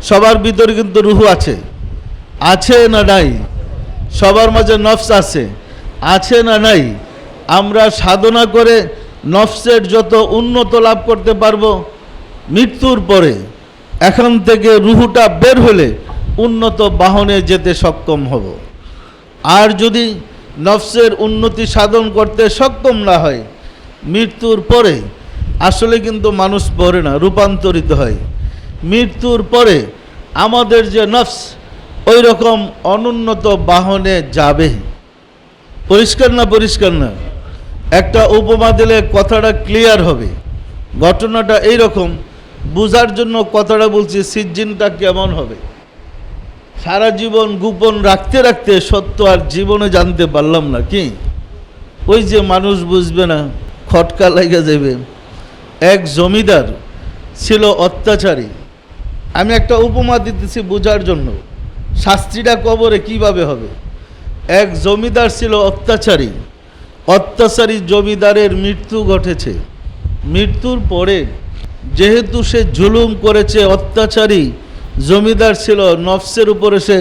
সবার ভিতরে কিন্তু রুহু আছে, আছে না নাই? সবার মাঝে নফস আছে না নাই? আমরা সাধনা করে নফসের যত উন্নত লাভ করতে পারবো মৃত্যুর পরে, এখান থেকে রুহুটা বের হলে উন্নত বাহনে যেতে সক্ষম হব। আর যদি নফসের উন্নতি সাধন করতে সক্ষম না হয়, মৃত্যুর পরে আসলে কিন্তু মানুষ পড়ে না, রূপান্তরিত হয়। মৃত্যুর পরে আমাদের যে নফস ওই রকম অনুন্নত বাহনে যাবে। পরিষ্কার না? পরিষ্কার না? একটা উপমা দিলে কথাটা ক্লিয়ার হবে। ঘটনাটা এইরকম, বোঝার জন্য কথাটা বলছি। সিজ্জিনটা কেমন হবে? সারা জীবন গোপন রাখতে রাখতে সত্য আর জীবনে জানতে পারলাম না, কি ওই যে মানুষ বুঝবে না, খটকা লেগে যাবে। এক জমিদার ছিল অত্যাচারী। আমি একটা উপমা দিতেছি বোঝার জন্য, শাস্তিটা কবরে কিভাবে হবে। এক জমিদার ছিল অত্যাচারী। অত্যাচারী জমিদারের মৃত্যু ঘটেছে। মৃত্যুর পরে যেহেতু সে জুলুম করেছে, অত্যাচারী জমিদার ছিল, নফসের উপরে সে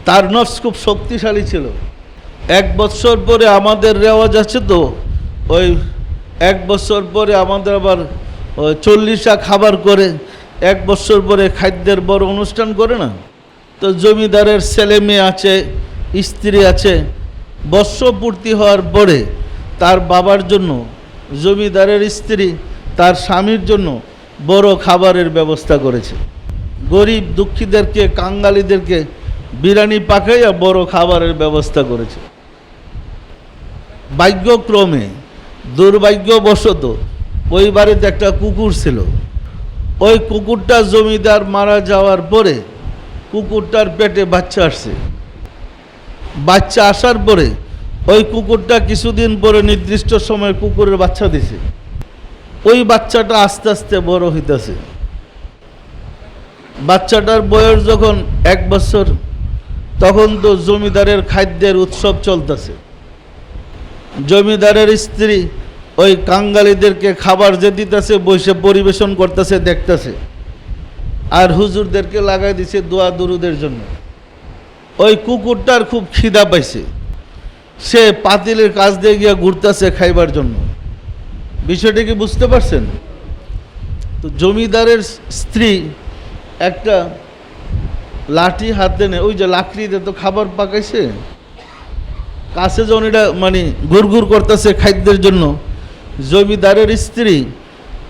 তার নফস খুব শক্তিশালী ছিল। 1 বছর পরে আমাদের রেওয়াজ আছে তো, ওই 1 বছর পরে আমাদের আবার 40টা খাবার করে, 1 বছর পরে খাদ্যের বড় অনুষ্ঠান করে না? তো জমিদারের ছেলে মেয়ে আছে, স্ত্রী আছে। বর্ষপূর্তি হওয়ার পরে তার বাবার জন্য জমিদারের স্ত্রী তার স্বামীর জন্য বড় খাবারের ব্যবস্থা করেছে। গরিব দুঃখীদেরকে, কাঙ্গালীদেরকে বিরিয়ানি পাকাইয়া বড় খাবারের ব্যবস্থা করেছে। ভাগ্যক্রমে, দুর্ভাগ্যবশত ওই বাড়িতে একটা কুকুর ছিল। ওই কুকুরটা জমিদার মারা যাওয়ার পরে কুকুরটার পেটে বাচ্চা আসছে। বাচ্চা আসার পরে ওই কুকুরটা কিছুদিন পরে নির্দিষ্ট সময় কুকুরের বাচ্চা দিছে। ওই বাচ্চাটা আস্তে আস্তে বড় হইতেছে। বাচ্চাটার বয়স যখন 1 বছর, তখন তো জমিদারের খাদ্যের উৎসব চলতেছে। জমিদারের স্ত্রী ওই কাঙ্গালীদেরকে খাবার যে দিতেছে, বসে পরিবেশন করতেছে, দেখতেছে। আর হুজুরদেরকে লাগাই দিছে দোয়া দুরুদের জন্য। ওই কুকুরটার খুব খিদা পাইছে, সে পাতিলের কাছ দিয়ে গিয়া ঘুরতেছে খাইবার জন্য। বিষয়টা কি বুঝতে পারছেন? তো জমিদারের স্ত্রী একটা লাঠি হাতে নেয়, ওই যে লাকড়িতে তো খাবার পাকাইছে, কাছে যখন এটা ঘুরঘুর করতেছে খাদ্যের জন্য, জমিদারের স্ত্রী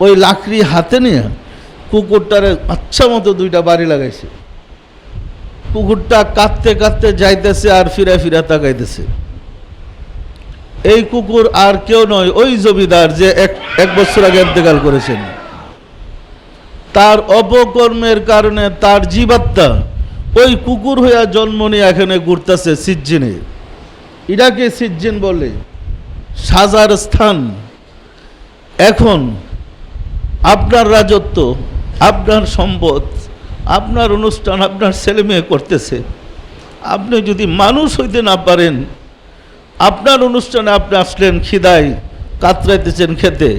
ওই লাকড়ি হাতে নিয়ে কুকুরটারে আচ্ছা মতো 2টা বাড়ি লাগাইছে। কুকুরটা কাঁদতে কাঁদতে যাইতেছে আর ফিরা ফিরা তাকাইতেছে। এই কুকুর আর কেউ নয়, ওই জমিদার যে এক বছর আগে ইন্তেকাল করেছেন। তার অপকর্মের কারণে তার জীবাত্মা ওই কুকুর হইয়া জন্ম নিয়ে এখানে ঘুরতেছে সিজ্জিনে। এটাকে সিজ্জিন বলে, সাজার স্থান। এখন আপনার রাজত্ব, আপনার সম্পদ, আপনার অনুষ্ঠান, আপনার ছেলে মেয়ে করতেছে। আপনি যদি মানুষ হইতে না পারেন, আপনার অনুষ্ঠানে আপনি আসলেন, খিদায় কাতরাইতেছেন খেতে,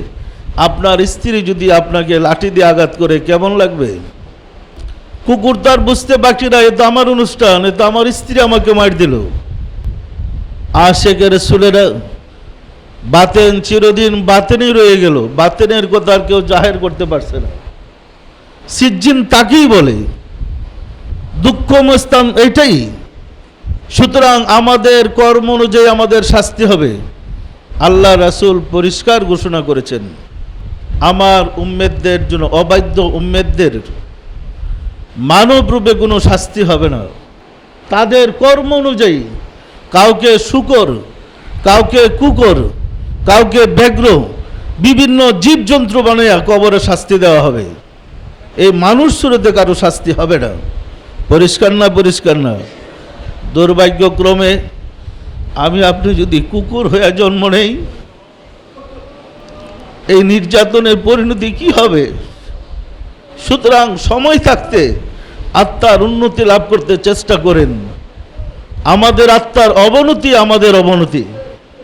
আপনার স্ত্রী যদি আপনাকে লাঠি দিয়ে আঘাত করে, কেমন লাগবে? কুকুর তার বুঝতে বাকি না, এ তো আমার অনুষ্ঠান, এ তো আমার স্ত্রী আমাকে মার দিল। আশেকের রাসূলেরা বাতেন চিরদিন বাতেনই রয়ে গেল, বাতেনের কথা আর কেউ জাহের করতে পারছে না। সিজ্জিন তাকেই বলে, দুঃখময় স্থান এইটাই। সুতরাং আমাদের কর্ম অনুযায়ী আমাদের শাস্তি হবে। আল্লাহ রাসূল পরিষ্কার ঘোষণা করেছেন, আমার উম্মেদদের জন্য, অবাধ্য উম্মেদদের মানব রূপে কোনো শাস্তি হবে না। তাদের কর্ম অনুযায়ী কাউকে শূকর, কাউকে কুকুর, কাউকে ব্যাঘ্র, বিভিন্ন জীবজন্তু বানাইয়া কবরে শাস্তি দেওয়া হবে। এই মানুষ সুরতে কারো শাস্তি হবে না। পরিষ্কার না? পরিষ্কার না? দুর্ভাগ্যক্রমে আমি আপনি যদি কুকুর হয়ে জন্ম নেই, এই নির্যাতনের পরিণতি কি হবে? সুতরাং সময় থাকতে আত্মার উন্নতি লাভ করতে চেষ্টা করেন। আমাদের আত্মার অবনতি আমাদের অবনতি।